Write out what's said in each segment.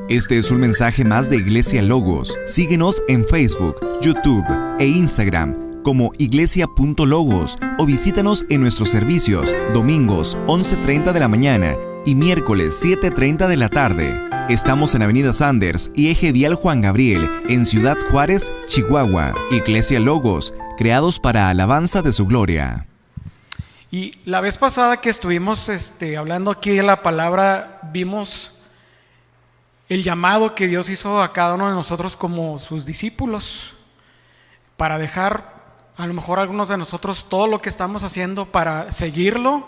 Este es un mensaje más de Iglesia Logos. Síguenos en Facebook, YouTube e Instagram como iglesia.logos o visítanos en nuestros servicios domingos 11:30 de la mañana y miércoles 7:30 de la tarde. Estamos en Avenida Sanders y Eje Vial Juan Gabriel, en Ciudad Juárez, Chihuahua. Iglesia Logos, creados para alabanza de su gloria. Y la vez pasada que estuvimos hablando aquí de la palabra, vimos el llamado que Dios hizo a cada uno de nosotros como sus discípulos, para dejar a lo mejor algunos de nosotros todo lo que estamos haciendo para seguirlo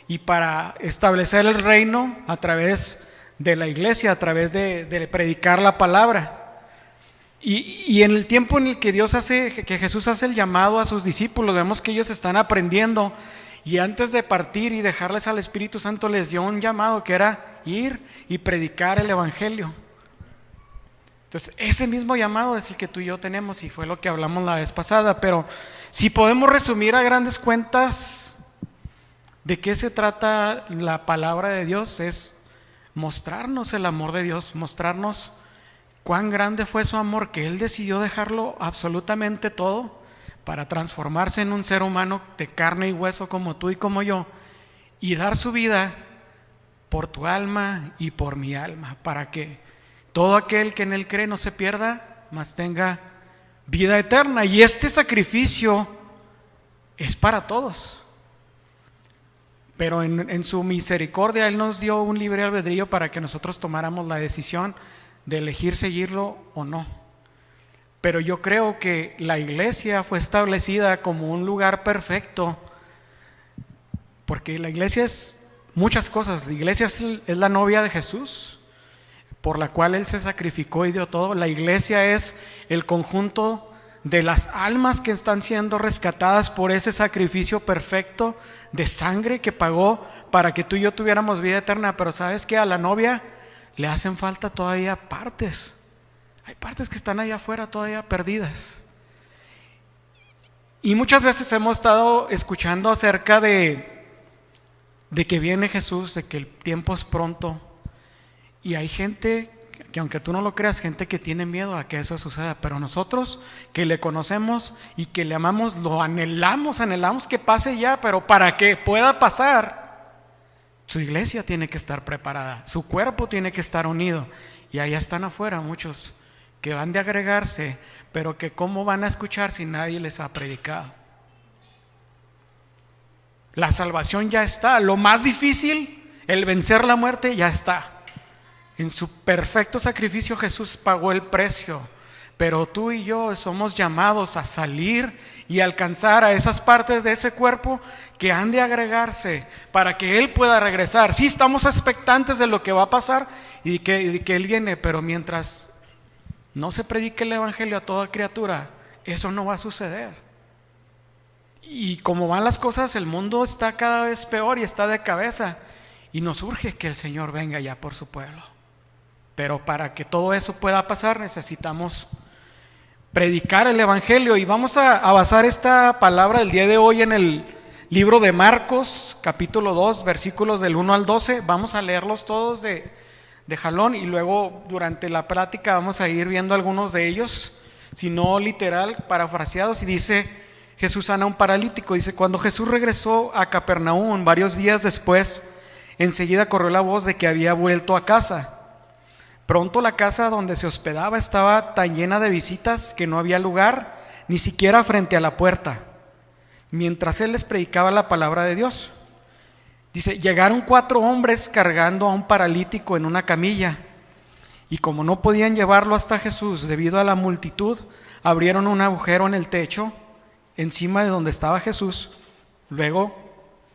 y para establecer el reino a través de la iglesia, a través de predicar la palabra. Y en el tiempo en el que Jesús hace el llamado a sus discípulos, vemos que ellos están aprendiendo, y antes de partir y dejarles al Espíritu Santo les dio un llamado que era ir y predicar el Evangelio. Entonces ese mismo llamado es el que tú y yo tenemos, y fue lo que hablamos la vez pasada. Pero si podemos resumir a grandes cuentas de qué se trata la palabra de Dios, es mostrarnos el amor de Dios, mostrarnos cuán grande fue su amor, que Él decidió dejarlo absolutamente todo para transformarse en un ser humano de carne y hueso como tú y como yo, y dar su vida por tu alma y por mi alma, para que todo aquel que en Él cree no se pierda, mas tenga vida eterna. Y este sacrificio es para todos, pero en su misericordia Él nos dio un libre albedrío para que nosotros tomáramos la decisión de elegir seguirlo o no. Pero yo creo que la iglesia fue establecida como un lugar perfecto, porque la iglesia es muchas cosas. La iglesia es la novia de Jesús, por la cual Él se sacrificó y dio todo. La iglesia es el conjunto de las almas que están siendo rescatadas por ese sacrificio perfecto de sangre que pagó para que tú y yo tuviéramos vida eterna. Pero ¿sabes qué? A la novia le hacen falta todavía partes. Hay partes que están allá afuera todavía perdidas. Y muchas veces hemos estado escuchando acerca de que viene Jesús, de que el tiempo es pronto. Y hay gente que, aunque tú no lo creas, gente que tiene miedo a que eso suceda. Pero nosotros que le conocemos y que le amamos, lo anhelamos que pase ya. Pero para que pueda pasar, su iglesia tiene que estar preparada, su cuerpo tiene que estar unido. Y allá están afuera muchos que van de agregarse, pero que cómo van a escuchar si nadie les ha predicado. La salvación ya está. Lo más difícil, el vencer la muerte, ya está. En su perfecto sacrificio Jesús pagó el precio. Pero tú y yo somos llamados a salir y alcanzar a esas partes de ese cuerpo que han de agregarse para que Él pueda regresar. Sí, estamos expectantes de lo que va a pasar y de que Él viene, pero mientras no se predique el Evangelio a toda criatura, eso no va a suceder. Y como van las cosas, el mundo está cada vez peor y está de cabeza, y nos urge que el Señor venga ya por su pueblo. Pero para que todo eso pueda pasar, necesitamos predicar el Evangelio. Y vamos a basar esta palabra del día de hoy en el libro de Marcos, capítulo 2, versículos del 1 al 12. Vamos a leerlos todos de jalón, y luego durante la plática vamos a ir viendo algunos de ellos, si no literal, parafraseados. Y dice: Jesús sana a un paralítico. Dice: cuando Jesús regresó a Capernaum varios días después, enseguida corrió la voz de que había vuelto a casa. Pronto la casa donde se hospedaba estaba tan llena de visitas que no había lugar ni siquiera frente a la puerta, mientras Él les predicaba la palabra de Dios. Dice: llegaron 4 hombres cargando a un paralítico en una camilla, y como no podían llevarlo hasta Jesús debido a la multitud, abrieron un agujero en el techo encima de donde estaba Jesús. Luego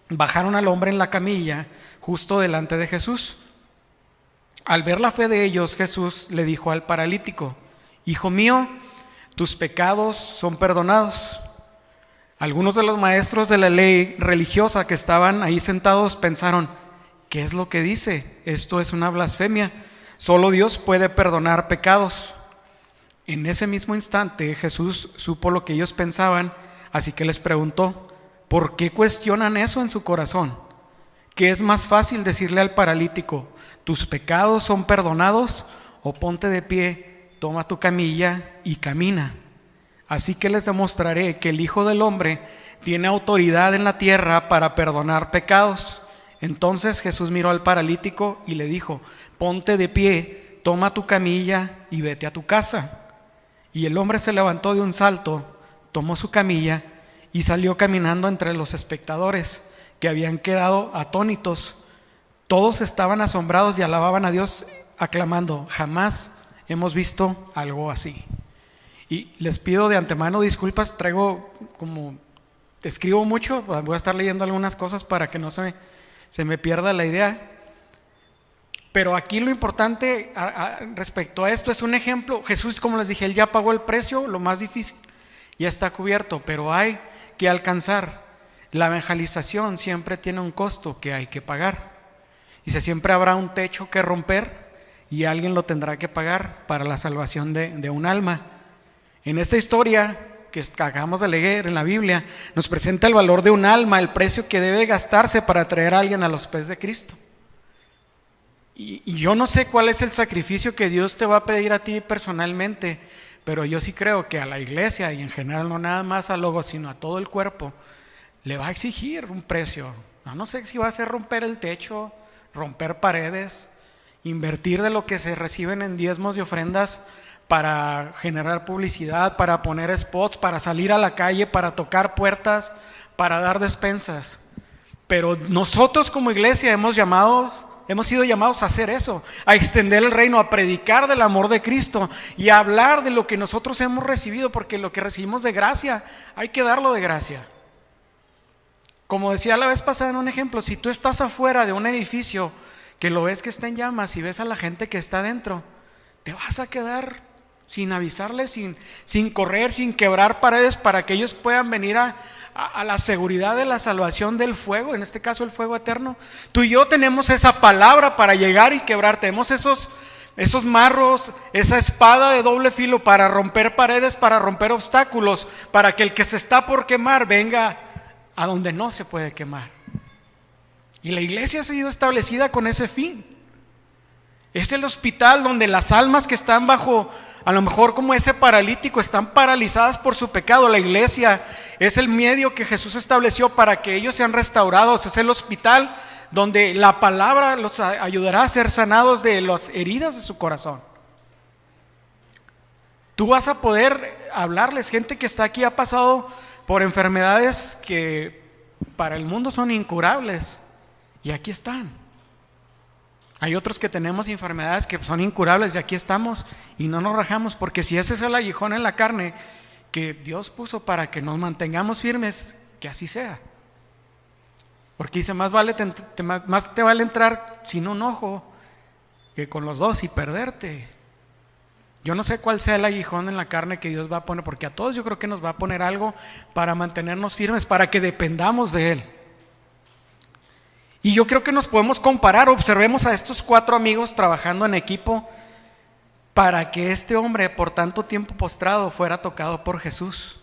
bajaron al hombre en la camilla justo delante de Jesús. Al ver la fe de ellos, Jesús le dijo al paralítico: hijo mío, tus pecados son perdonados. Algunos de los maestros de la ley religiosa que estaban ahí sentados pensaron: ¿qué es lo que dice? Esto es una blasfemia. Solo Dios puede perdonar pecados. En ese mismo instante Jesús supo lo que ellos pensaban, así que les preguntó: ¿por qué cuestionan eso en su corazón? ¿Qué es más fácil decirle al paralítico: tus pecados son perdonados? o ponte de pie, toma tu camilla y camina. Así que les demostraré que el Hijo del Hombre tiene autoridad en la tierra para perdonar pecados. Entonces Jesús miró al paralítico y le dijo: ponte de pie, toma tu camilla y vete a tu casa. Y el hombre se levantó de un salto, tomó su camilla y salió caminando entre los espectadores, que habían quedado atónitos. Todos estaban asombrados y alababan a Dios, aclamando: jamás hemos visto algo así. Y les pido de antemano disculpas, escribo mucho, voy a estar leyendo algunas cosas para que no se me pierda la idea. Pero aquí lo importante respecto a esto es un ejemplo. Jesús, como les dije, Él ya pagó el precio, lo más difícil ya está cubierto, pero hay que alcanzar. La evangelización siempre tiene un costo que hay que pagar. Dice, siempre habrá un techo que romper y alguien lo tendrá que pagar para la salvación de un alma. En esta historia que acabamos de leer en la Biblia, nos presenta el valor de un alma, el precio que debe gastarse para traer a alguien a los pies de Cristo. Y yo no sé cuál es el sacrificio que Dios te va a pedir a ti personalmente, pero yo sí creo que a la iglesia, y en general no nada más a Logos, sino a todo el cuerpo, le va a exigir un precio. No sé si va a ser romper el techo, romper paredes, invertir de lo que se reciben en diezmos y ofrendas para generar publicidad, para poner spots, para salir a la calle, para tocar puertas, para dar despensas. Pero nosotros como iglesia hemos sido llamados a hacer eso, a extender el reino, a predicar del amor de Cristo y a hablar de lo que nosotros hemos recibido, porque lo que recibimos de gracia, hay que darlo de gracia. Como decía la vez pasada en un ejemplo, si tú estás afuera de un edificio que lo ves que está en llamas y ves a la gente que está dentro, te vas a quedar sin avisarles, sin correr, sin quebrar paredes para que ellos puedan venir a la seguridad de la salvación del fuego, en este caso el fuego eterno. Tú y yo tenemos esa palabra para llegar y quebrar, tenemos esos marros, esa espada de doble filo para romper paredes, para romper obstáculos, para que el que se está por quemar venga a donde no se puede quemar. Y la iglesia ha sido establecida con ese fin. Es el hospital donde las almas que están bajo, a lo mejor como ese paralítico, están paralizadas por su pecado. La iglesia es el medio que Jesús estableció para que ellos sean restaurados. Es el hospital donde la palabra los ayudará a ser sanados de las heridas de su corazón. Tú vas a poder hablarles. Gente que está aquí ha pasado por enfermedades que para el mundo son incurables, y aquí están. Hay otros que tenemos enfermedades que son incurables y aquí estamos y no nos rajamos, porque si ese es el aguijón en la carne que Dios puso para que nos mantengamos firmes, que así sea. Porque dice, más te vale entrar sin un ojo que con los dos y perderte. Yo no sé cuál sea el aguijón en la carne que Dios va a poner, porque a todos yo creo que nos va a poner algo para mantenernos firmes, para que dependamos de Él. Y yo creo que nos podemos comparar. Observemos a estos 4 amigos trabajando en equipo para que este hombre por tanto tiempo postrado fuera tocado por Jesús.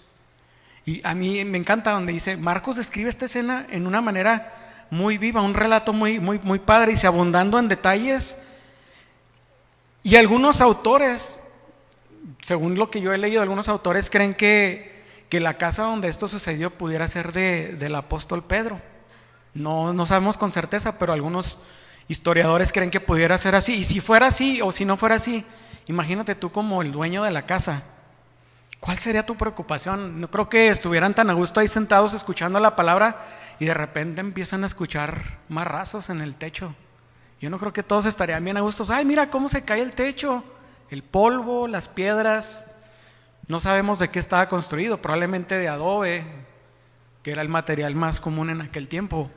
Y a mí me encanta donde dice, Marcos describe esta escena en una manera muy viva, un relato muy padre, y se abundando en detalles. Y algunos autores, según lo que yo he leído, algunos autores creen que la casa donde esto sucedió pudiera ser del apóstol Pedro. No sabemos con certeza, pero algunos historiadores creen que pudiera ser así. Y si fuera así o si no fuera así, imagínate tú como el dueño de la casa. ¿Cuál sería tu preocupación? No creo que estuvieran tan a gusto ahí sentados escuchando la palabra y de repente empiezan a escuchar marrazos en el techo. Yo no creo que todos estarían bien a gusto. Ay, mira cómo se cae el techo, el polvo, las piedras. No sabemos de qué estaba construido, probablemente de adobe, que era el material más común en aquel tiempo.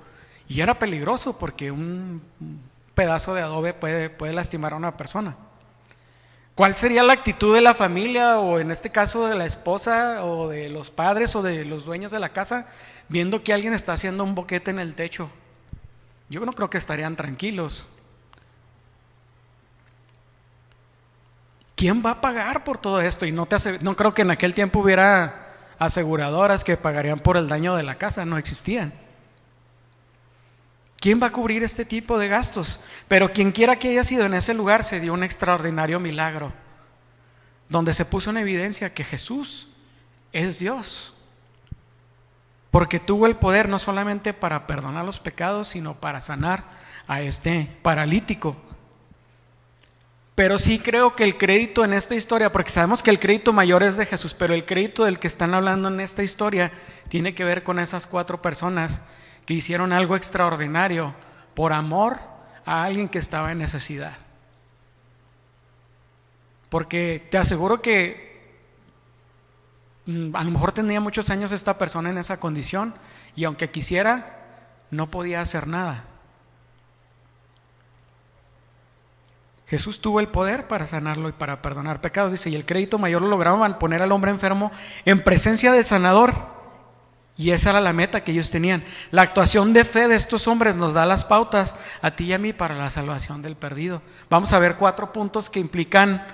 Y era peligroso porque un pedazo de adobe puede lastimar a una persona. ¿Cuál sería la actitud de la familia, o en este caso de la esposa, o de los padres, o de los dueños de la casa, viendo que alguien está haciendo un boquete en el techo? Yo no creo que estarían tranquilos. ¿Quién va a pagar por todo esto? Y no creo que en aquel tiempo hubiera aseguradoras que pagarían por el daño de la casa, no existían. ¿Quién va a cubrir este tipo de gastos? Pero quien quiera que haya sido en ese lugar, se dio un extraordinario milagro, donde se puso en evidencia que Jesús es Dios, porque tuvo el poder no solamente para perdonar los pecados, sino para sanar a este paralítico. Pero sí creo que el crédito en esta historia, porque sabemos que el crédito mayor es de Jesús, pero el crédito del que están hablando en esta historia tiene que ver con esas 4 personas que hicieron algo extraordinario por amor a alguien que estaba en necesidad. Porque te aseguro que a lo mejor tenía muchos años esta persona en esa condición, y aunque quisiera, no podía hacer nada. Jesús tuvo el poder para sanarlo y para perdonar pecados, dice, y el crédito mayor lo lograron al poner al hombre enfermo en presencia del sanador, y esa era la meta que ellos tenían. La actuación de fe de estos hombres nos da las pautas a ti y a mí para la salvación del perdido. Vamos a ver 4 puntos que implican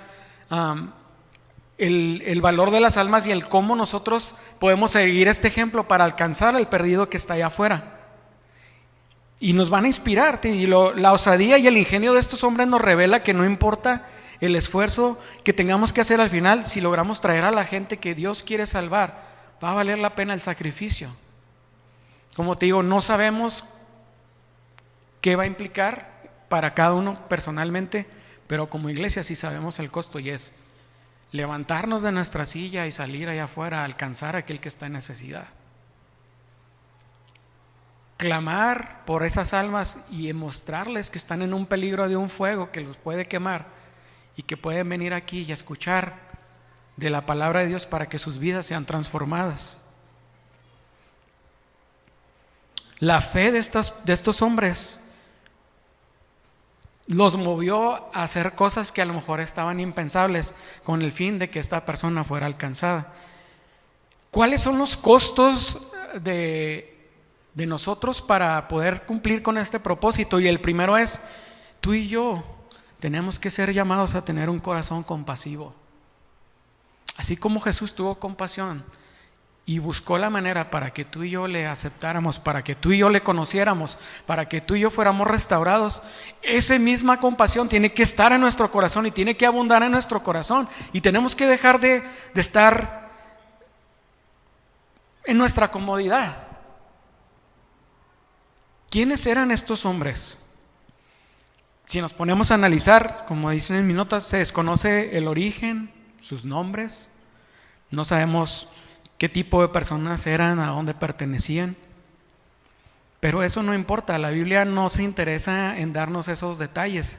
el valor de las almas y el cómo nosotros podemos seguir este ejemplo para alcanzar al perdido que está allá afuera. Y nos van a inspirar, y la osadía y el ingenio de estos hombres nos revela que no importa el esfuerzo que tengamos que hacer al final, si logramos traer a la gente que Dios quiere salvar, va a valer la pena el sacrificio. Como te digo, no sabemos qué va a implicar para cada uno personalmente, pero como iglesia sí sabemos el costo, y es levantarnos de nuestra silla y salir allá afuera a alcanzar a aquel que está en necesidad. Clamar por esas almas y mostrarles que están en un peligro de un fuego que los puede quemar y que pueden venir aquí y escuchar de la palabra de Dios para que sus vidas sean transformadas. La fe de estos hombres los movió a hacer cosas que a lo mejor estaban impensables con el fin de que esta persona fuera alcanzada. ¿Cuáles son los costos de nosotros para poder cumplir con este propósito? Y el primero es, tú y yo tenemos que ser llamados a tener un corazón compasivo. Así como Jesús tuvo compasión y buscó la manera para que tú y yo le aceptáramos, para que tú y yo le conociéramos, para que tú y yo fuéramos restaurados, esa misma compasión tiene que estar en nuestro corazón y tiene que abundar en nuestro corazón, y tenemos que dejar de estar en nuestra comodidad. ¿Quiénes eran estos hombres? Si nos ponemos a analizar, como dicen en mis notas, se desconoce el origen, sus nombres, no sabemos qué tipo de personas eran, a dónde pertenecían, pero eso no importa. La Biblia no se interesa en darnos esos detalles,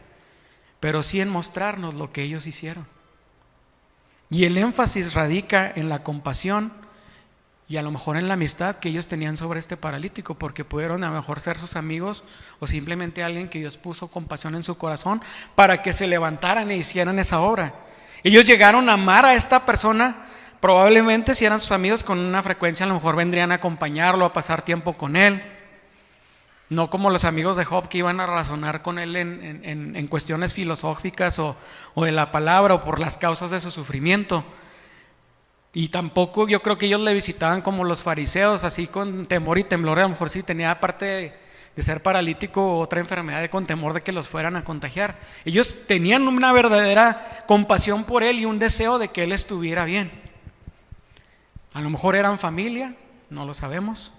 pero sí en mostrarnos lo que ellos hicieron. Y el énfasis radica en la compasión y a lo mejor en la amistad que ellos tenían sobre este paralítico, porque pudieron a lo mejor ser sus amigos o simplemente alguien que Dios puso compasión en su corazón para que se levantaran e hicieran esa obra. Ellos llegaron a amar a esta persona. Probablemente si eran sus amigos, con una frecuencia a lo mejor vendrían a acompañarlo, a pasar tiempo con él, no como los amigos de Job que iban a razonar con él en cuestiones filosóficas o de la palabra o por las causas de su sufrimiento. Y tampoco yo creo que ellos le visitaban como los fariseos, así con temor y temblor. A lo mejor sí tenía, aparte de ser paralítico, otra enfermedad, con temor de que los fueran a contagiar. Ellos tenían una verdadera compasión por él y un deseo de que él estuviera bien. A lo mejor eran familia, no lo sabemos,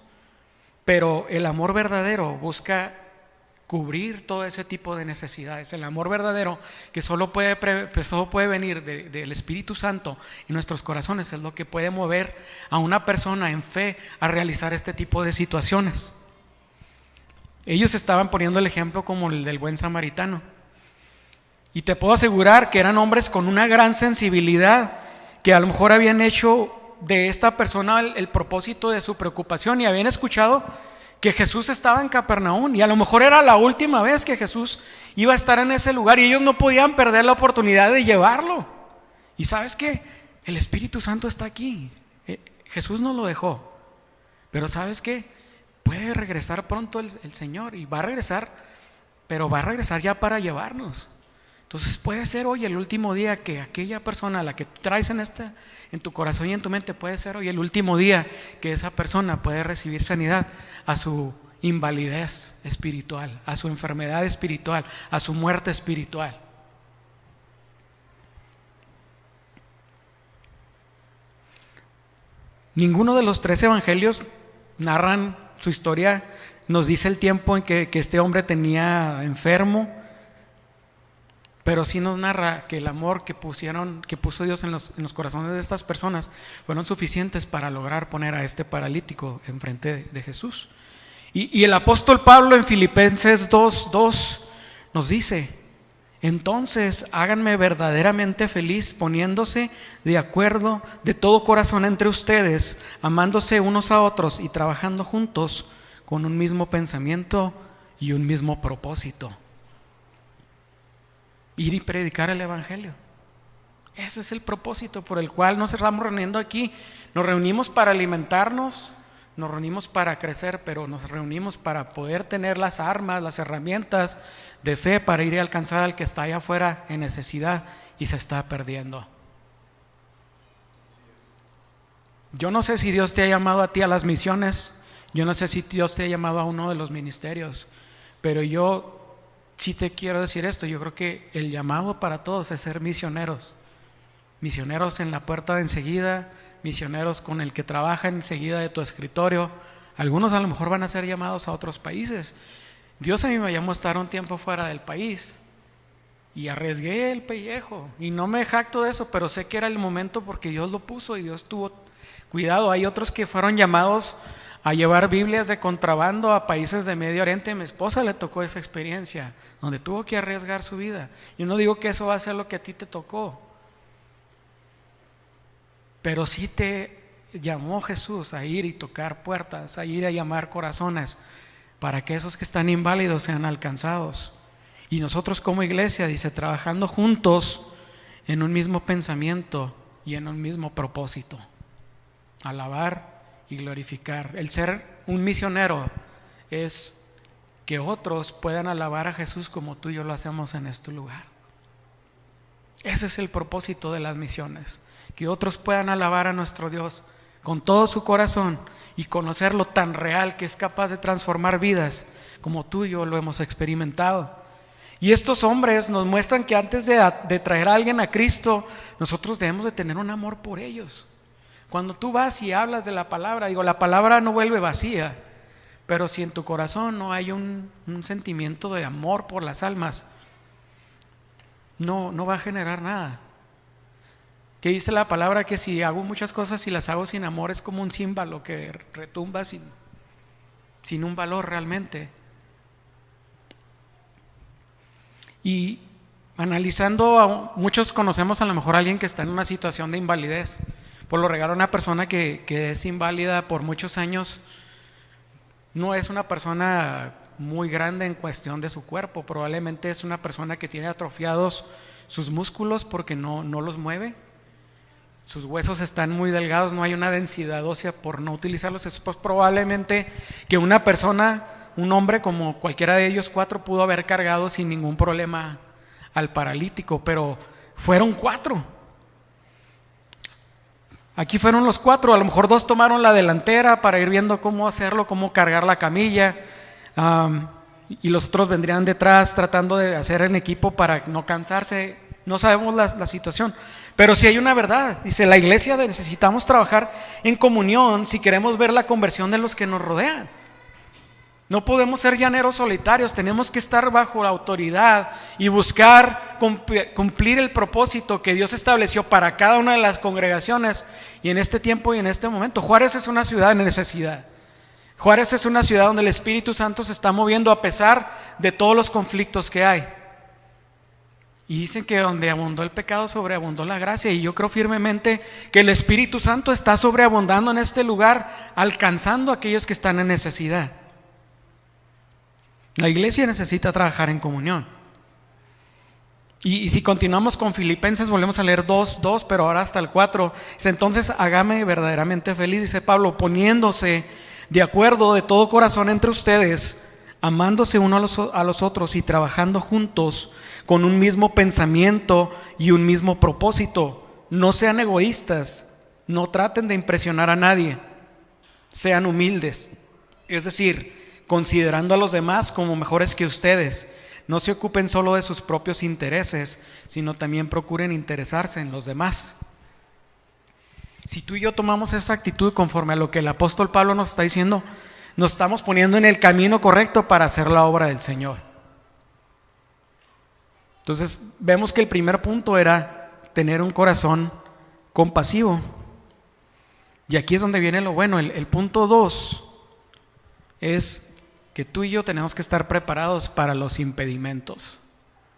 pero el amor verdadero busca cubrir todo ese tipo de necesidades. El amor verdadero que solo puede venir del Espíritu Santo en nuestros corazones es lo que puede mover a una persona en fe a realizar este tipo de situaciones. Ellos estaban poniendo el ejemplo como el del buen samaritano, y te puedo asegurar que eran hombres con una gran sensibilidad, que a lo mejor habían hecho de esta persona el propósito de su preocupación, y habían escuchado que Jesús estaba en Capernaum, y a lo mejor era la última vez que Jesús iba a estar en ese lugar, y ellos no podían perder la oportunidad de llevarlo. Y ¿sabes qué? El Espíritu Santo está aquí. Jesús no lo dejó, pero ¿sabes qué? Puede regresar pronto el Señor, y va a regresar, pero va a regresar ya para llevarnos. Entonces puede ser hoy el último día que aquella persona a la que tú traes en tu corazón y en tu mente, puede ser hoy el último día que esa persona puede recibir sanidad a su invalidez espiritual, a su enfermedad espiritual, a su muerte espiritual. Ninguno de los 3 evangelios narran su historia, nos dice el tiempo en que este hombre tenía enfermo, pero sí nos narra que el amor que puso Dios en los corazones de estas personas fueron suficientes para lograr poner a este paralítico enfrente de Jesús. Y el apóstol Pablo en Filipenses 2:2 nos dice: entonces háganme verdaderamente feliz poniéndose de acuerdo de todo corazón entre ustedes, amándose unos a otros y trabajando juntos con un mismo pensamiento y un mismo propósito. Ir y predicar el evangelio. Ese es el propósito por el cual nos estamos reuniendo aquí. Nos reunimos para alimentarnos, nos reunimos para crecer, pero nos reunimos para poder tener las armas, las herramientas de fe para ir a alcanzar al que está allá afuera en necesidad y se está perdiendo. Yo no sé si Dios te ha llamado a ti a las misiones, yo no sé si Dios te ha llamado a uno de los ministerios, pero yo sí te quiero decir esto: yo creo que el llamado para todos es ser misioneros. Misioneros en la puerta de enseguida, misioneros con el que trabaja enseguida de tu escritorio. Algunos a lo mejor van a ser llamados a otros países. Dios a mí me llamó a estar un tiempo fuera del país y arriesgué el pellejo, y no me jacto de eso, pero sé que era el momento porque Dios lo puso y Dios tuvo cuidado. Hay otros que fueron llamados a llevar Biblias de contrabando a países de Medio Oriente. A mi esposa le tocó esa experiencia donde tuvo que arriesgar su vida. Yo no digo que eso va a ser lo que a ti te tocó, pero sí te llamó Jesús a ir y tocar puertas, a ir a llamar corazones para que esos que están inválidos sean alcanzados. Y nosotros como iglesia, dice, trabajando juntos en un mismo pensamiento y en un mismo propósito: alabar y glorificar. El ser un misionero es que otros puedan alabar a Jesús como tú y yo lo hacemos en este lugar. Ese es el propósito de las misiones, que otros puedan alabar a nuestro Dios con todo su corazón y conocerlo tan real que es capaz de transformar vidas como tú y yo lo hemos experimentado. Y estos hombres nos muestran que antes de traer a alguien a Cristo, nosotros debemos de tener un amor por ellos. Cuando tú vas y hablas de la palabra, la palabra no vuelve vacía, pero si en tu corazón no hay un sentimiento de amor por las almas, no va a generar nada. Que dice la palabra que si hago muchas cosas y las hago sin amor, es como un címbalo que retumba sin un valor realmente. Y analizando, muchos conocemos a lo mejor a alguien que está en una situación de invalidez. Por lo regular, una persona que es inválida por muchos años no es una persona muy grande en cuestión de su cuerpo. Probablemente es una persona que tiene atrofiados sus músculos porque no los mueve. Sus huesos están muy delgados, no hay una densidad ósea por no utilizarlos. Es probablemente que una persona, un hombre como cualquiera de ellos 4, pudo haber cargado sin ningún problema al paralítico, pero fueron 4. Aquí fueron los 4, a lo mejor 2 tomaron la delantera para ir viendo cómo hacerlo, cómo cargar la camilla, y los otros vendrían detrás tratando de hacer en equipo para no cansarse. No sabemos la situación, pero sí hay una verdad. Dice, la iglesia necesitamos trabajar en comunión si queremos ver la conversión de los que nos rodean. No podemos ser llaneros solitarios, tenemos que estar bajo la autoridad y buscar cumplir el propósito que Dios estableció para cada una de las congregaciones y en este tiempo y en este momento. Juárez es una ciudad en necesidad. Juárez es una ciudad donde el Espíritu Santo se está moviendo a pesar de todos los conflictos que hay. Y dicen que donde abundó el pecado, sobreabundó la gracia. Y yo creo firmemente que el Espíritu Santo está sobreabundando en este lugar, alcanzando a aquellos que están en necesidad. La iglesia necesita trabajar en comunión. Y si continuamos con Filipenses, volvemos a leer 2:2, pero ahora hasta el 4. Dice, entonces hágame verdaderamente feliz, dice Pablo, poniéndose de acuerdo de todo corazón entre ustedes, amándose uno a los otros y trabajando juntos con un mismo pensamiento y un mismo propósito. No sean egoístas, no traten de impresionar a nadie, sean humildes. Es decir, considerando a los demás como mejores que ustedes. No se ocupen solo de sus propios intereses, sino también procuren interesarse en los demás. Si tú y yo tomamos esa actitud conforme a lo que el apóstol Pablo nos está diciendo, nos estamos poniendo en el camino correcto para hacer la obra del Señor. Entonces vemos que el primer punto era tener un corazón compasivo. Y aquí es donde viene lo bueno. El punto 2 es que tú y yo tenemos que estar preparados para los impedimentos,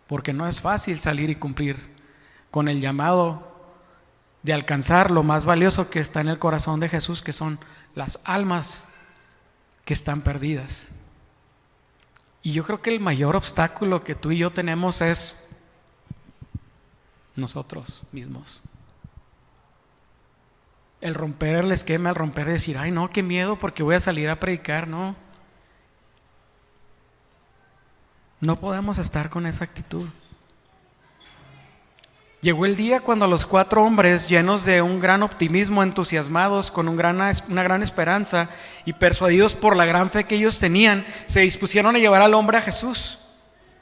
porque no es fácil salir y cumplir con el llamado de alcanzar lo más valioso que está en el corazón de Jesús, que son las almas que están perdidas. Y yo creo que el mayor obstáculo que tú y yo tenemos es nosotros mismos. El romper el esquema, el romper de decir, ay no, qué miedo porque voy a salir a predicar. No podemos estar con esa actitud. Llegó el día cuando los 4 hombres, llenos de un gran optimismo, entusiasmados, con una gran esperanza y persuadidos por la gran fe que ellos tenían, se dispusieron a llevar al hombre a Jesús.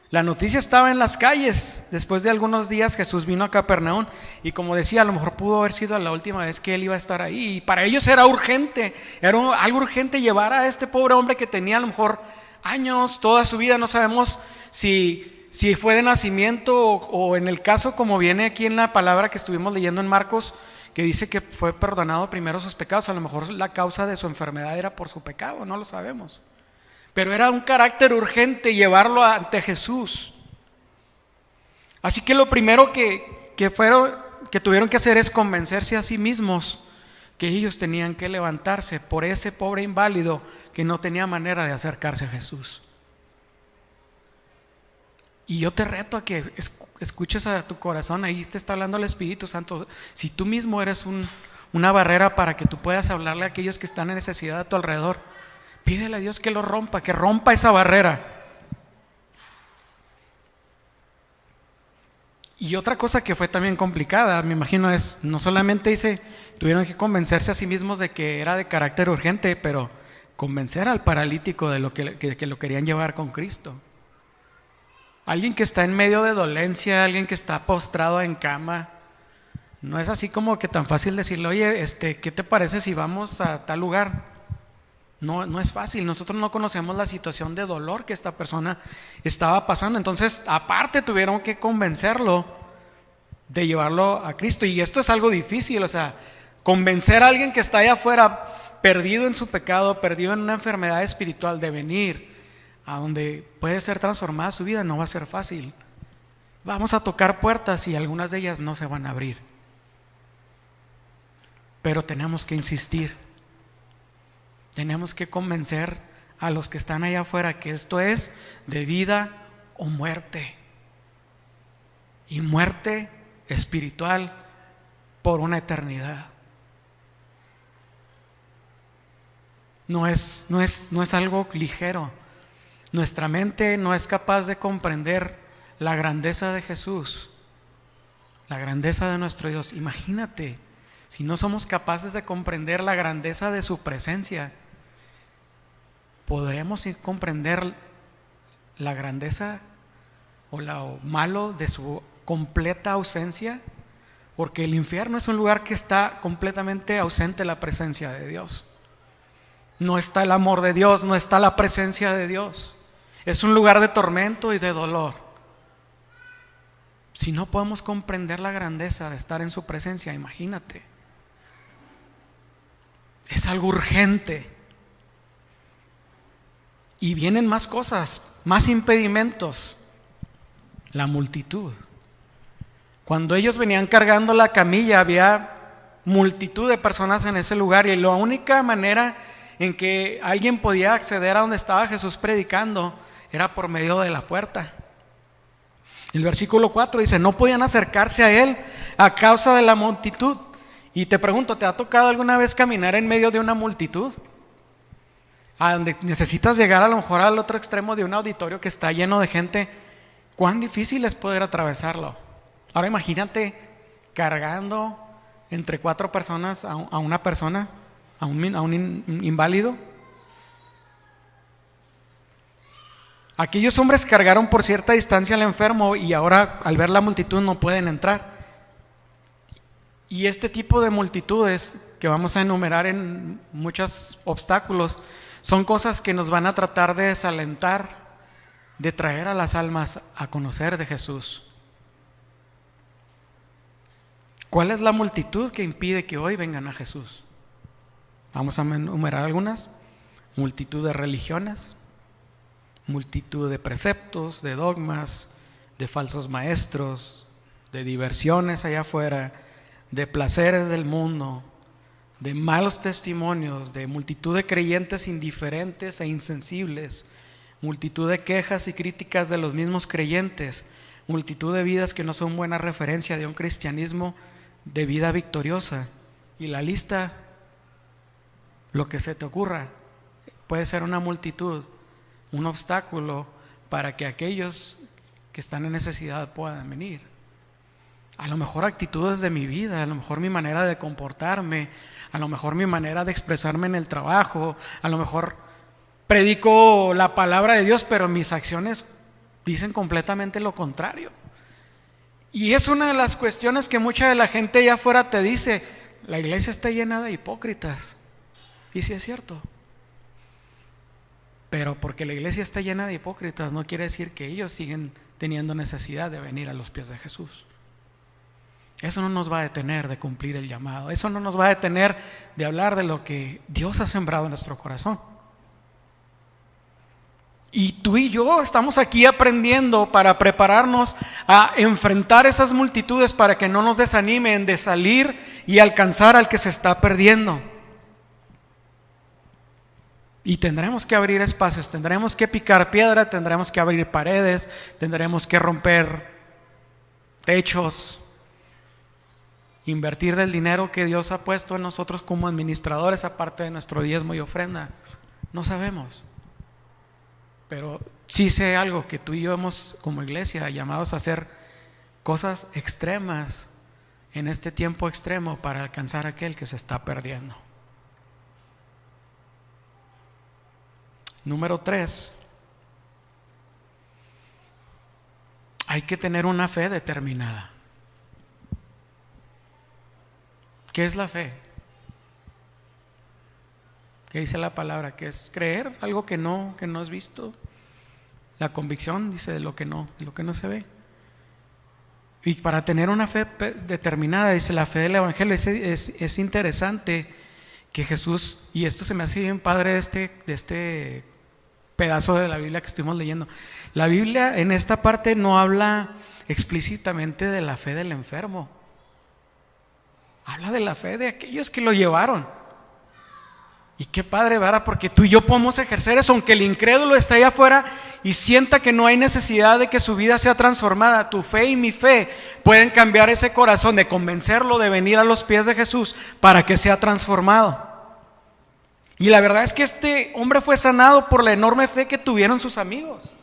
La noticia estaba en las calles. Después de algunos días Jesús vino a Capernaum y, como decía, a lo mejor pudo haber sido la última vez que él iba a estar ahí. Y para ellos era urgente, algo urgente llevar a este pobre hombre que tenía a lo mejor años, toda su vida. No sabemos si fue de nacimiento o en el caso como viene aquí en la palabra que estuvimos leyendo en Marcos, que dice que fue perdonado primero sus pecados. A lo mejor la causa de su enfermedad era por su pecado, no lo sabemos. Pero era un carácter urgente llevarlo ante Jesús. Así que lo primero que tuvieron que hacer es convencerse a sí mismos que ellos tenían que levantarse por ese pobre inválido que no tenía manera de acercarse a Jesús. Y yo te reto a que escuches a tu corazón. Ahí te está hablando el Espíritu Santo. Si tú mismo eres una barrera para que tú puedas hablarle a aquellos que están en necesidad a tu alrededor, pídele a Dios que lo rompa, que rompa esa barrera. Y otra cosa que fue también complicada, me imagino, es no solamente tuvieron que convencerse a sí mismos de que era de carácter urgente, pero convencer al paralítico de que lo querían llevar con Cristo. Alguien que está en medio de dolencia, alguien que está postrado en cama, no es así como que tan fácil decirle, oye, ¿qué te parece si vamos a tal lugar? No es fácil. Nosotros no conocemos la situación de dolor que esta persona estaba pasando. Entonces, aparte tuvieron que convencerlo de llevarlo a Cristo. Y esto es algo difícil, convencer a alguien que está allá afuera, perdido en su pecado, perdido en una enfermedad espiritual, de venir a donde puede ser transformada su vida, no va a ser fácil. Vamos a tocar puertas y algunas de ellas no se van a abrir. Pero tenemos que insistir. Tenemos que convencer a los que están allá afuera que esto es de vida o muerte. Y muerte espiritual por una eternidad. No es algo ligero. Nuestra mente no es capaz de comprender la grandeza de Jesús, la grandeza de nuestro Dios. Imagínate, si no somos capaces de comprender la grandeza de su presencia, ¿podremos comprender la grandeza o lo malo de su completa ausencia? Porque el infierno es un lugar que está completamente ausente la presencia de Dios. No está el amor de Dios, no está la presencia de Dios. Es un lugar de tormento y de dolor. Si no podemos comprender la grandeza de estar en su presencia, imagínate. Es algo urgente. Y vienen más cosas, más impedimentos. La multitud. Cuando ellos venían cargando la camilla, había multitud de personas en ese lugar, y la única manera en que alguien podía acceder a donde estaba Jesús predicando era por medio de la puerta. El versículo 4 dice, no podían acercarse a él a causa de la multitud. Y te pregunto, ¿te ha tocado alguna vez caminar en medio de una multitud? A donde necesitas llegar a lo mejor al otro extremo de un auditorio que está lleno de gente. ¿Cuán difícil es poder atravesarlo? Ahora imagínate cargando entre 4 personas a una persona, a un inválido. Aquellos hombres cargaron por cierta distancia al enfermo y ahora al ver la multitud no pueden entrar. Y este tipo de multitudes que vamos a enumerar en muchos obstáculos son cosas que nos van a tratar de desalentar, de traer a las almas a conocer de Jesús. ¿Cuál es la multitud que impide que hoy vengan a Jesús? Vamos a enumerar algunas. Multitud de religiones, multitud de preceptos, de dogmas, de falsos maestros, de diversiones allá afuera, de placeres del mundo, de malos testimonios, de multitud de creyentes indiferentes e insensibles, multitud de quejas y críticas de los mismos creyentes, multitud de vidas que no son buena referencia de un cristianismo de vida victoriosa. Y la lista, lo que se te ocurra, puede ser una multitud, un obstáculo para que aquellos que están en necesidad puedan venir. A lo mejor actitudes de mi vida, a lo mejor mi manera de comportarme, a lo mejor mi manera de expresarme en el trabajo, a lo mejor predico la palabra de Dios, pero mis acciones dicen completamente lo contrario. Y es una de las cuestiones que mucha de la gente allá afuera te dice: la iglesia está llena de hipócritas. Y sí es cierto. Pero porque la iglesia está llena de hipócritas no quiere decir que ellos siguen teniendo necesidad de venir a los pies de Jesús. Eso no nos va a detener de cumplir el llamado. Eso no nos va a detener de hablar de lo que Dios ha sembrado en nuestro corazón. Y tú y yo estamos aquí aprendiendo para prepararnos a enfrentar esas multitudes para que no nos desanimen de salir y alcanzar al que se está perdiendo. Y tendremos que abrir espacios, tendremos que picar piedra, tendremos que abrir paredes, tendremos que romper techos, invertir del dinero que Dios ha puesto en nosotros como administradores, aparte de nuestro diezmo y ofrenda. No sabemos. Pero sí sé algo, que tú y yo hemos como iglesia llamados a hacer cosas extremas en este tiempo extremo para alcanzar a aquel que se está perdiendo. Número 3, hay que tener una fe determinada. ¿Qué es la fe? ¿Qué dice la palabra? Que es creer algo que no es visto. La convicción, dice, de lo que no se ve. Y para tener una fe determinada, dice la fe del Evangelio, es interesante que Jesús, y esto se me hace bien padre de este pedazo de la Biblia que estuvimos leyendo. La Biblia en esta parte no habla explícitamente de la fe del enfermo. Habla de la fe de aquellos que lo llevaron. Y qué padre, ¿verdad? Porque tú y yo podemos ejercer eso, aunque el incrédulo esté allá afuera y sienta que no hay necesidad de que su vida sea transformada. Tu fe y mi fe pueden cambiar ese corazón, de convencerlo de venir a los pies de Jesús para que sea transformado. Y la verdad es que este hombre fue sanado por la enorme fe que tuvieron sus amigos.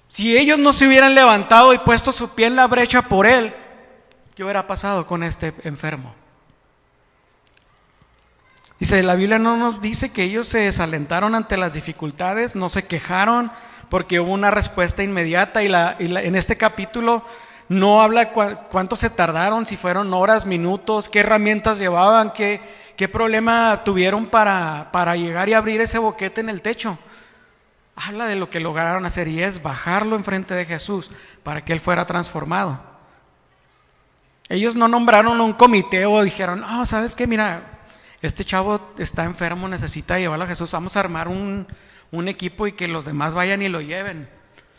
Si ellos no se hubieran levantado y puesto su pie en la brecha por él, ¿qué hubiera pasado con este enfermo? Dice, la Biblia no nos dice que ellos se desalentaron ante las dificultades, no se quejaron porque hubo una respuesta inmediata, en este capítulo no habla cuánto se tardaron, si fueron horas, minutos, qué herramientas llevaban, qué problema tuvieron para llegar y abrir ese boquete en el techo. Habla de lo que lograron hacer, y es bajarlo enfrente de Jesús para que él fuera transformado. Ellos no nombraron un comité o dijeron, no, ¿sabes qué? Mira, este chavo está enfermo, necesita llevarlo a Jesús, vamos a armar un equipo y que los demás vayan y lo lleven.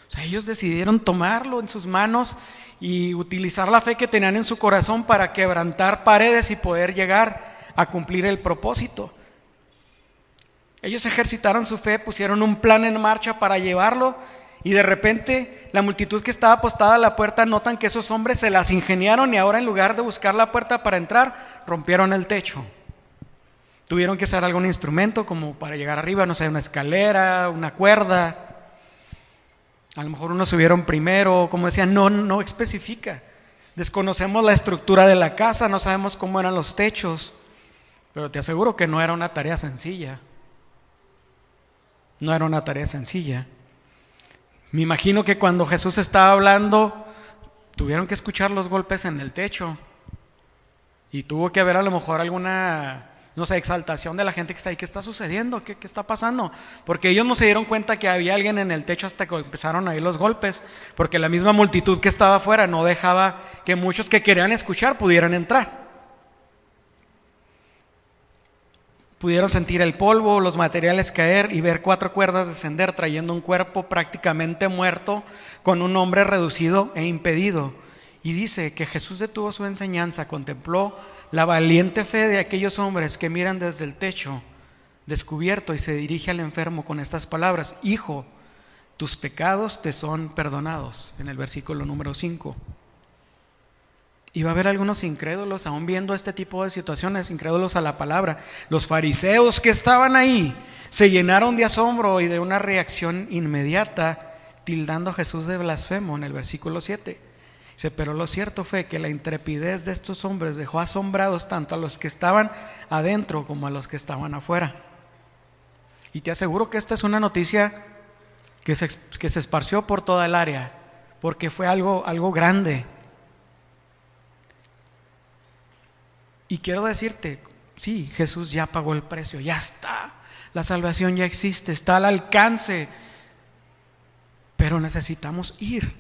O sea, ellos decidieron tomarlo en sus manos y utilizar la fe que tenían en su corazón para quebrantar paredes y poder llegar a cumplir el propósito. Ellos ejercitaron su fe, pusieron un plan en marcha para llevarlo, y de repente la multitud que estaba apostada a la puerta notan que esos hombres se las ingeniaron y ahora, en lugar de buscar la puerta para entrar, rompieron el techo. Tuvieron que usar algún instrumento como para llegar arriba, no sé, una escalera, una cuerda. A lo mejor unos subieron primero, como decía, no especifica. Desconocemos la estructura de la casa, no sabemos cómo eran los techos, pero te aseguro que no era una tarea sencilla. No era una tarea sencilla. Me imagino que cuando Jesús estaba hablando, tuvieron que escuchar los golpes en el techo. Y tuvo que haber a lo mejor alguna, no sé, exaltación de la gente que está ahí. ¿Qué está sucediendo? ¿Qué está pasando? Porque ellos no se dieron cuenta que había alguien en el techo hasta que empezaron a ir los golpes. Porque la misma multitud que estaba afuera no dejaba que muchos que querían escuchar pudieran entrar. Pudieron sentir el polvo, los materiales caer y ver 4 cuerdas descender trayendo un cuerpo prácticamente muerto con un hombre reducido e impedido. Y dice que Jesús detuvo su enseñanza, contempló la valiente fe de aquellos hombres que miran desde el techo descubierto y se dirige al enfermo con estas palabras: Hijo, tus pecados te son perdonados, en el versículo número 5. Y va a haber algunos incrédulos, aún viendo este tipo de situaciones, incrédulos a la palabra. Los fariseos que estaban ahí se llenaron de asombro y de una reacción inmediata, tildando a Jesús de blasfemo, en el versículo 7. Dice, pero lo cierto fue que la intrepidez de estos hombres dejó asombrados tanto a los que estaban adentro como a los que estaban afuera. Y te aseguro que esta es una noticia que se esparció por toda el área, porque fue algo grande. Y quiero decirte, sí, Jesús ya pagó el precio, ya está. La salvación ya existe, está al alcance. Pero necesitamos ir.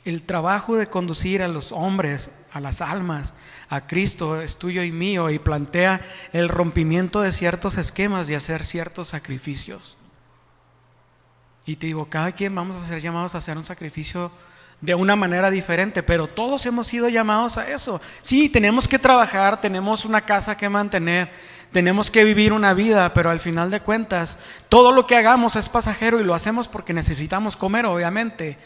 El trabajo de conducir a los hombres, a las almas, a Cristo es tuyo y mío, y plantea el rompimiento de ciertos esquemas y hacer ciertos sacrificios. Y te digo, cada quien vamos a ser llamados a hacer un sacrificio de una manera diferente, pero todos hemos sido llamados a eso. Sí, tenemos que trabajar, tenemos una casa que mantener, tenemos que vivir una vida, pero al final de cuentas, todo lo que hagamos es pasajero y lo hacemos porque necesitamos comer, obviamente,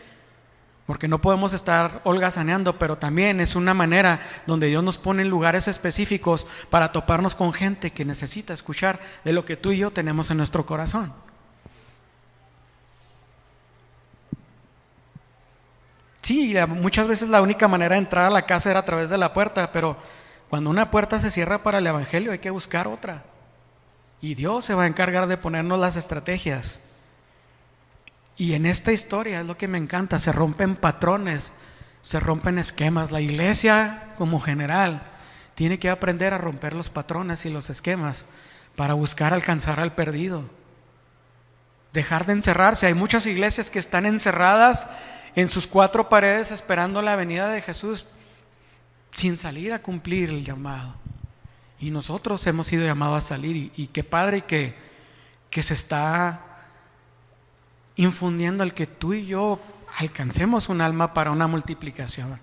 porque no podemos estar holgazaneando, pero también es una manera donde Dios nos pone en lugares específicos para toparnos con gente que necesita escuchar de lo que tú y yo tenemos en nuestro corazón. Sí, muchas veces la única manera de entrar a la casa era a través de la puerta, pero cuando una puerta se cierra para el evangelio hay que buscar otra. Y Dios se va a encargar de ponernos las estrategias. Y en esta historia es lo que me encanta, se rompen patrones, se rompen esquemas. La iglesia como general tiene que aprender a romper los patrones y los esquemas para buscar alcanzar al perdido. Dejar de encerrarse. Hay muchas iglesias que están encerradas en sus 4 paredes esperando la venida de Jesús sin salir a cumplir el llamado. Y nosotros hemos sido llamados a salir, y qué padre que se está infundiendo el que tú y yo alcancemos un alma para una multiplicación.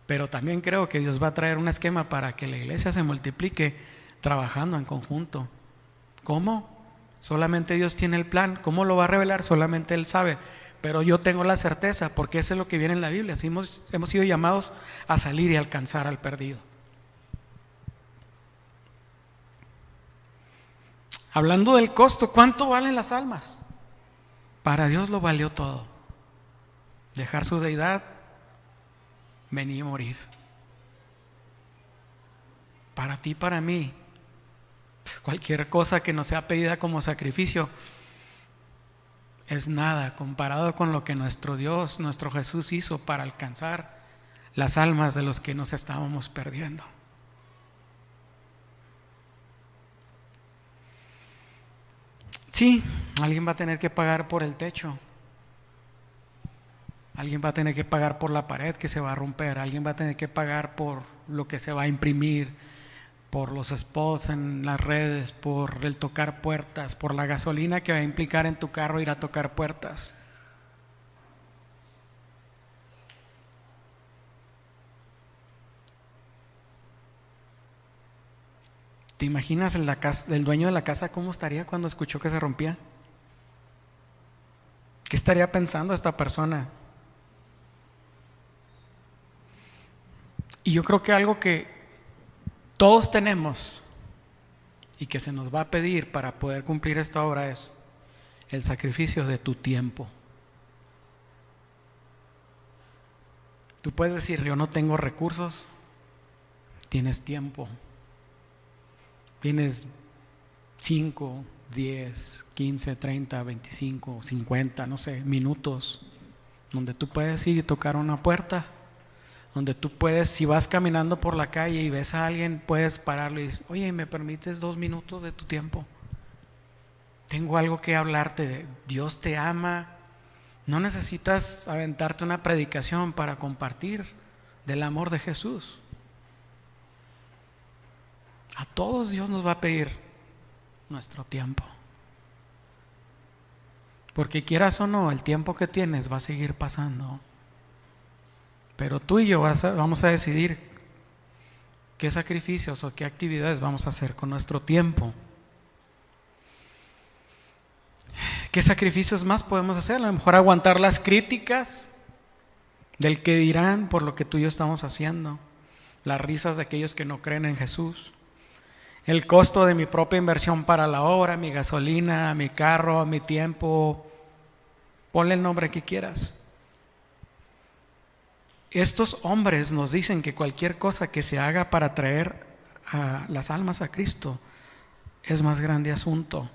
Pero también creo que Dios va a traer un esquema para que la iglesia se multiplique trabajando en conjunto. ¿Cómo? Solamente Dios tiene el plan. ¿Cómo lo va a revelar? Solamente Él sabe. Pero yo tengo la certeza, porque eso es lo que viene en la Biblia. Hemos sido llamados a salir y alcanzar al perdido. Hablando del costo, ¿cuánto valen las almas? Para Dios lo valió todo. Dejar su deidad, venir y morir. Para ti, para mí, cualquier cosa que no sea pedida como sacrificio es nada comparado con lo que nuestro Dios, nuestro Jesús hizo para alcanzar las almas de los que nos estábamos perdiendo. Sí, alguien va a tener que pagar por el techo. Alguien va a tener que pagar por la pared que se va a romper. Alguien va a tener que pagar por lo que se va a imprimir, por los spots en las redes, por el tocar puertas, por la gasolina que va a implicar en tu carro ir a tocar puertas. ¿Te imaginas el dueño de la casa cómo estaría cuando escuchó que se rompía? ¿Qué estaría pensando esta persona? Y yo creo que algo que todos tenemos y que se nos va a pedir para poder cumplir esta obra es el sacrificio de tu tiempo. Tú puedes decir, yo no tengo recursos. Tienes tiempo, tienes 5, 10, 15, 30, 25, 50, no sé, minutos, donde tú puedes ir y tocar una puerta, donde tú puedes, si vas caminando por la calle y ves a alguien, puedes pararle y decir: oye, ¿me permites 2 minutos de tu tiempo? Tengo algo que hablarte. Dios te ama. No necesitas aventarte una predicación para compartir del amor de Jesús. A todos Dios nos va a pedir nuestro tiempo. Porque quieras o no, el tiempo que tienes va a seguir pasando. Pero tú y yo vamos a decidir qué sacrificios o qué actividades vamos a hacer con nuestro tiempo. ¿Qué sacrificios más podemos hacer? A lo mejor aguantar las críticas del que dirán por lo que tú y yo estamos haciendo, las risas de aquellos que no creen en Jesús, el costo de mi propia inversión para la obra, mi gasolina, mi carro, mi tiempo, ponle el nombre que quieras. Estos hombres nos dicen que cualquier cosa que se haga para traer a las almas a Cristo es más grande asunto.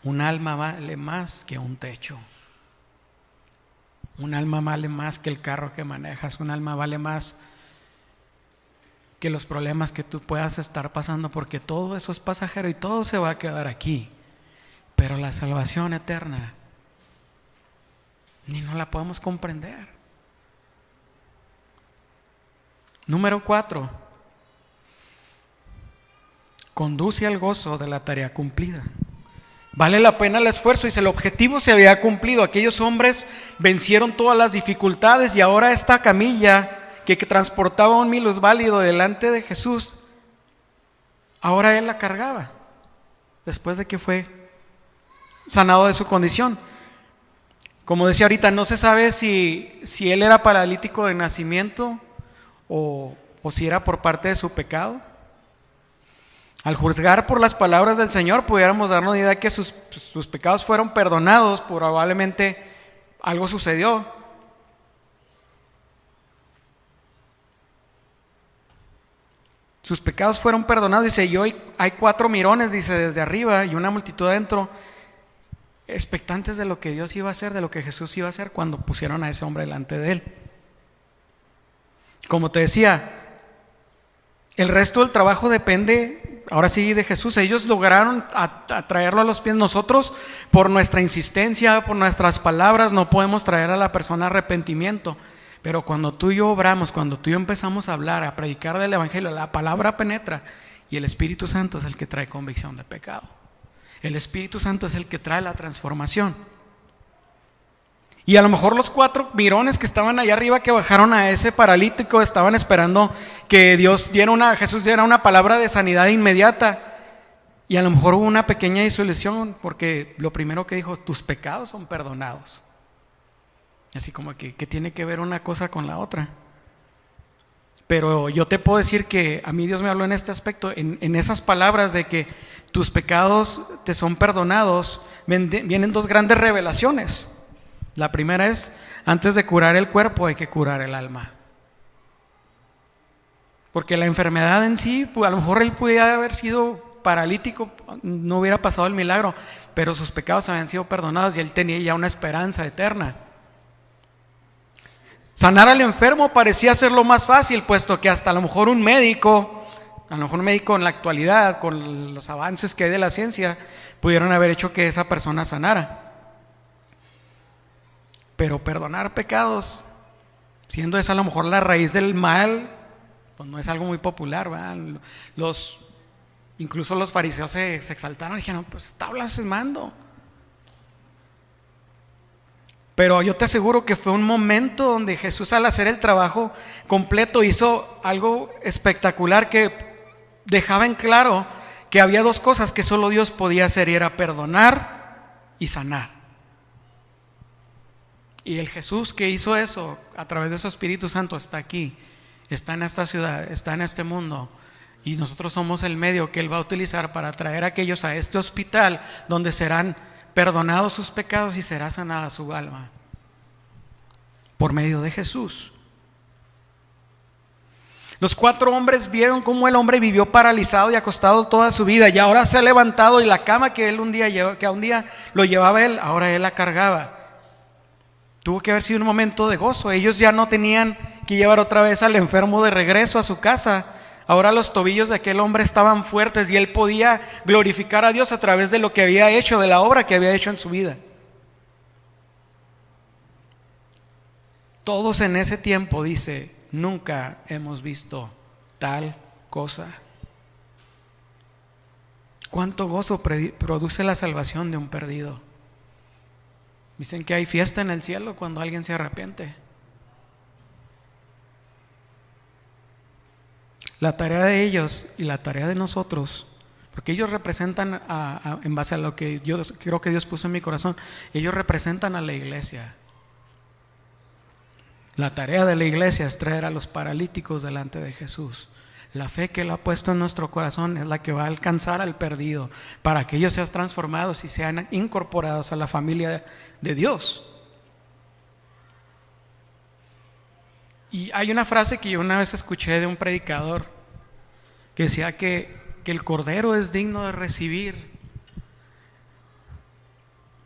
Un alma vale más que un techo. Un alma vale más que el carro que manejas. Un alma vale más que los problemas que tú puedas estar pasando, porque todo eso es pasajero y todo se va a quedar aquí. Pero la salvación eterna ni no la podemos comprender. Número 4. Conduce al gozo de la tarea cumplida. Vale la pena el esfuerzo, y el objetivo se había cumplido. Aquellos hombres vencieron todas las dificultades, y ahora esta camilla que transportaba a un minusválido delante de Jesús, ahora él la cargaba, después de que fue sanado de su condición. Como decía ahorita, no se sabe si él era paralítico de nacimiento o si era por parte de su pecado. Al juzgar por las palabras del Señor, pudiéramos darnos idea que sus pecados fueron perdonados. Probablemente algo sucedió. Sus pecados fueron perdonados, dice, y hoy hay 4 mirones, dice, desde arriba, y una multitud adentro, expectantes de lo que Dios iba a hacer, de lo que Jesús iba a hacer cuando pusieron a ese hombre delante de él. Como te decía, el resto del trabajo depende, ahora sí, de Jesús. Ellos lograron traerlo a los pies. Nosotros, por nuestra insistencia, por nuestras palabras, no podemos traer a la persona arrepentimiento. Pero cuando tú y yo obramos, cuando tú y yo empezamos a hablar, a predicar del Evangelio, la palabra penetra, y el Espíritu Santo es el que trae convicción de pecado. El Espíritu Santo es el que trae la transformación. Y a lo mejor los 4 mirones que estaban allá arriba, que bajaron a ese paralítico, estaban esperando que Jesús diera una palabra de sanidad inmediata. Y a lo mejor hubo una pequeña disolución, porque lo primero que dijo: tus pecados son perdonados. Así como que tiene que ver una cosa con la otra. Pero yo te puedo decir que a mí Dios me habló en este aspecto, en esas palabras de que tus pecados te son perdonados. Vienen 2 grandes revelaciones. La primera es: antes de curar el cuerpo hay que curar el alma. Porque la enfermedad en sí, pues a lo mejor él pudiera haber sido paralítico, no hubiera pasado el milagro, pero sus pecados habían sido perdonados y él tenía ya una esperanza eterna. Sanar al enfermo parecía ser lo más fácil, puesto que hasta a lo mejor un médico en la actualidad, con los avances que hay de la ciencia, pudieron haber hecho que esa persona sanara. Pero perdonar pecados, siendo esa a lo mejor la raíz del mal, pues no es algo muy popular, ¿verdad? Incluso los fariseos se exaltaron y dijeron: pues está blasfemando. Pero yo te aseguro que fue un momento donde Jesús, al hacer el trabajo completo, hizo algo espectacular que dejaba en claro que había 2 cosas que solo Dios podía hacer, y era perdonar y sanar. Y el Jesús que hizo eso a través de su Espíritu Santo está aquí, está en esta ciudad, está en este mundo, y nosotros somos el medio que Él va a utilizar para traer a aquellos a este hospital, donde serán perdonados sus pecados y será sanada su alma por medio de Jesús. Los 4 hombres vieron cómo el hombre vivió paralizado y acostado toda su vida, y ahora se ha levantado, y la cama que un día lo llevaba él, ahora él la cargaba. Tuvo que haber sido un momento de gozo. Ellos ya no tenían que llevar otra vez al enfermo de regreso a su casa. Ahora los tobillos de aquel hombre estaban fuertes y él podía glorificar a Dios a través de lo que había hecho, de la obra que había hecho en su vida. Todos en ese tiempo, dice, nunca hemos visto tal cosa. ¿Cuánto gozo produce la salvación de un perdido? Dicen que hay fiesta en el cielo cuando alguien se arrepiente. La tarea de ellos y la tarea de nosotros, porque ellos representan, en base a lo que yo creo que Dios puso en mi corazón, ellos representan a la iglesia. La tarea de la iglesia es traer a los paralíticos delante de Jesús. La fe que Él ha puesto en nuestro corazón es la que va a alcanzar al perdido, para que ellos sean transformados y sean incorporados a la familia de Dios. Y hay una frase que yo una vez escuché de un predicador que decía que el Cordero es digno de recibir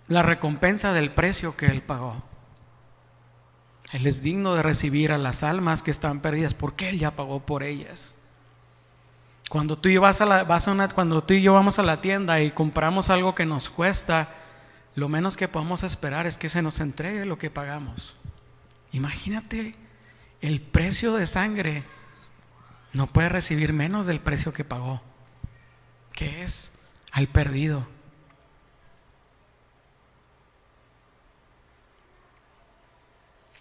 la recompensa del precio que Él pagó. Él es digno de recibir a las almas que están perdidas porque Él ya pagó por ellas. Cuando tú y yo vamos a la tienda y compramos algo que nos cuesta, lo menos que podemos esperar es que se nos entregue lo que pagamos. Imagínate, el precio de sangre no puede recibir menos del precio que pagó, que es al perdido.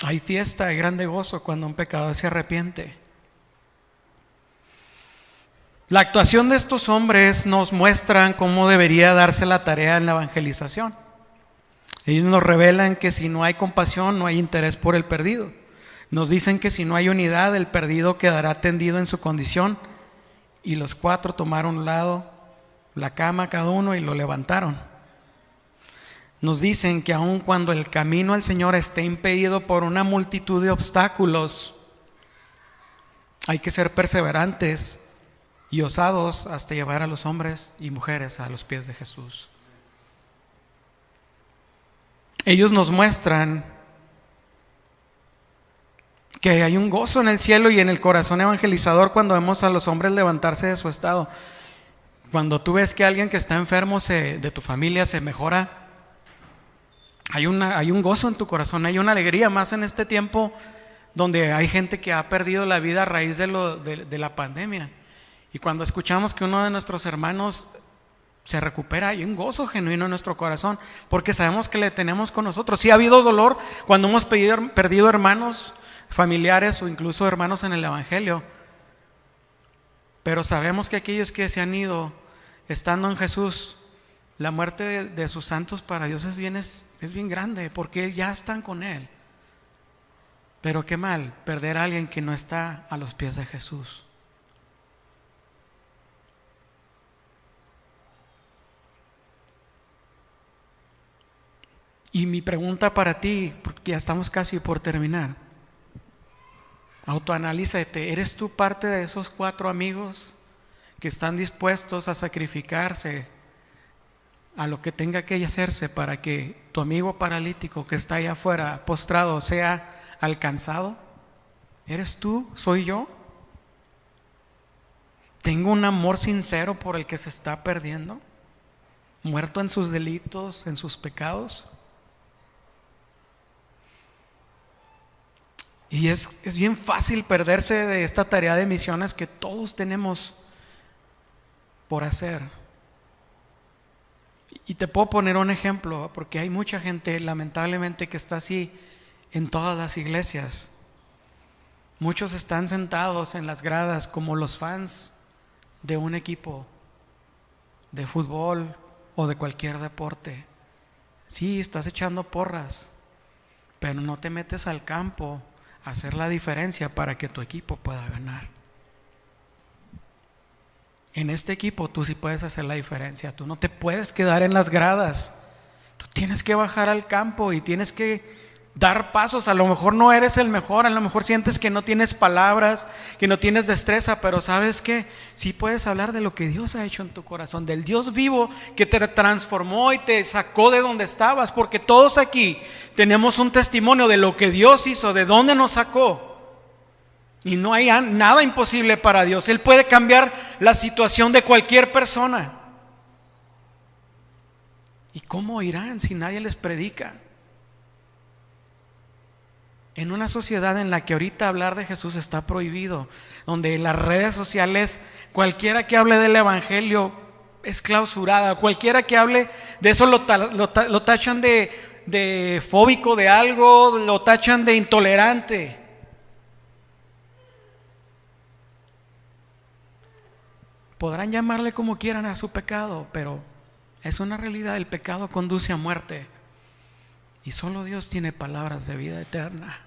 Hay fiesta, hay grande gozo cuando un pecador se arrepiente. La actuación de estos hombres nos muestran cómo debería darse la tarea en la evangelización. Ellos nos revelan que si no hay compasión, no hay interés por el perdido. Nos dicen que si no hay unidad, el perdido quedará tendido en su condición. Y los 4 tomaron un lado, la cama cada uno, y lo levantaron. Nos dicen que aun cuando el camino al Señor esté impedido por una multitud de obstáculos, hay que ser perseverantes y osados hasta llevar a los hombres y mujeres a los pies de Jesús. Ellos nos muestran que hay un gozo en el cielo y en el corazón evangelizador cuando vemos a los hombres levantarse de su estado. Cuando tú ves que alguien que está enfermo de tu familia se mejora, hay un gozo en tu corazón, hay una alegría, más en este tiempo donde hay gente que ha perdido la vida a raíz de la pandemia. Y cuando escuchamos que uno de nuestros hermanos se recupera, hay un gozo genuino en nuestro corazón, porque sabemos que le tenemos con nosotros. Sí ha habido dolor cuando hemos perdido hermanos, familiares o incluso hermanos en el Evangelio, pero sabemos que aquellos que se han ido estando en Jesús, la muerte de sus santos para Dios es bien grande, porque ya están con Él. Pero qué mal perder a alguien que no está a los pies de Jesús. Y mi pregunta para ti, porque ya estamos casi por terminar, autoanalízate. ¿Eres tú parte de esos 4 amigos que están dispuestos a sacrificarse a lo que tenga que hacerse para que tu amigo paralítico que está allá afuera postrado sea alcanzado? ¿Eres tú? ¿Soy yo? ¿Tengo un amor sincero por el que se está perdiendo, muerto en sus delitos, en sus pecados? Y es bien fácil perderse de esta tarea de misiones que todos tenemos por hacer. Y te puedo poner un ejemplo, porque hay mucha gente lamentablemente que está así en todas las iglesias. Muchos están sentados en las gradas como los fans de un equipo de fútbol o de cualquier deporte. Sí, estás echando porras, pero no te metes al campo a hacer la diferencia para que tu equipo pueda ganar. En este equipo tú sí puedes hacer la diferencia. Tú no te puedes quedar en las gradas. Tú tienes que bajar al campo y tienes que dar pasos. A lo mejor no eres el mejor, a lo mejor sientes que no tienes palabras, que no tienes destreza, pero ¿sabes qué? Sí puedes hablar de lo que Dios ha hecho en tu corazón, del Dios vivo que te transformó y te sacó de donde estabas, porque todos aquí tenemos un testimonio de lo que Dios hizo, de dónde nos sacó. Y no hay nada imposible para Dios. Él puede cambiar la situación de cualquier persona. ¿Y cómo irán si nadie les predica? En una sociedad en la que ahorita hablar de Jesús está prohibido, donde las redes sociales, cualquiera que hable del evangelio es clausurada, cualquiera que hable de eso lo tachan de fóbico de algo, lo tachan de intolerante. Podrán llamarle como quieran a su pecado, pero es una realidad. El pecado conduce a muerte y solo Dios tiene palabras de vida eterna.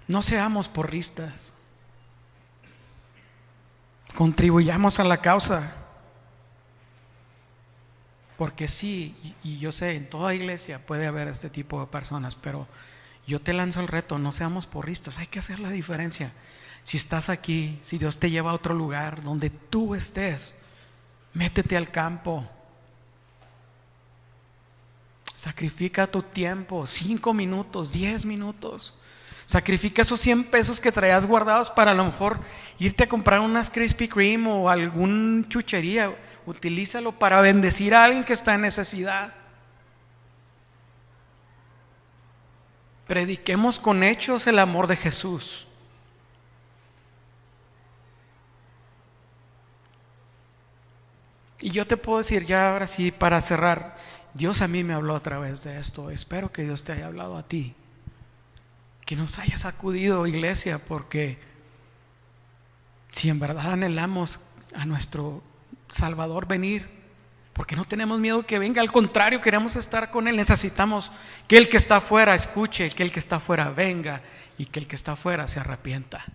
No seamos porristas, contribuyamos a la causa, porque sí, y yo sé, en toda iglesia puede haber este tipo de personas, pero yo te lanzo el reto: no seamos porristas, hay que hacer la diferencia. Si estás aquí, si Dios te lleva a otro lugar, donde tú estés, métete al campo. Sacrifica tu tiempo, 5 minutos, 10 minutos. Sacrifica esos 100 pesos que traías guardados para a lo mejor irte a comprar unas Krispy Kreme o algún chuchería. Utilízalo para bendecir a alguien que está en necesidad. Prediquemos con hechos el amor de Jesús. Y yo te puedo decir ya ahora sí, para cerrar, Dios a mí me habló a través de esto. Espero que Dios te haya hablado a ti, que nos haya sacudido, iglesia, porque si en verdad anhelamos a nuestro Salvador venir, porque no tenemos miedo que venga, al contrario, queremos estar con Él. Necesitamos que el que está afuera escuche, que el que está afuera venga y que el que está afuera se arrepienta.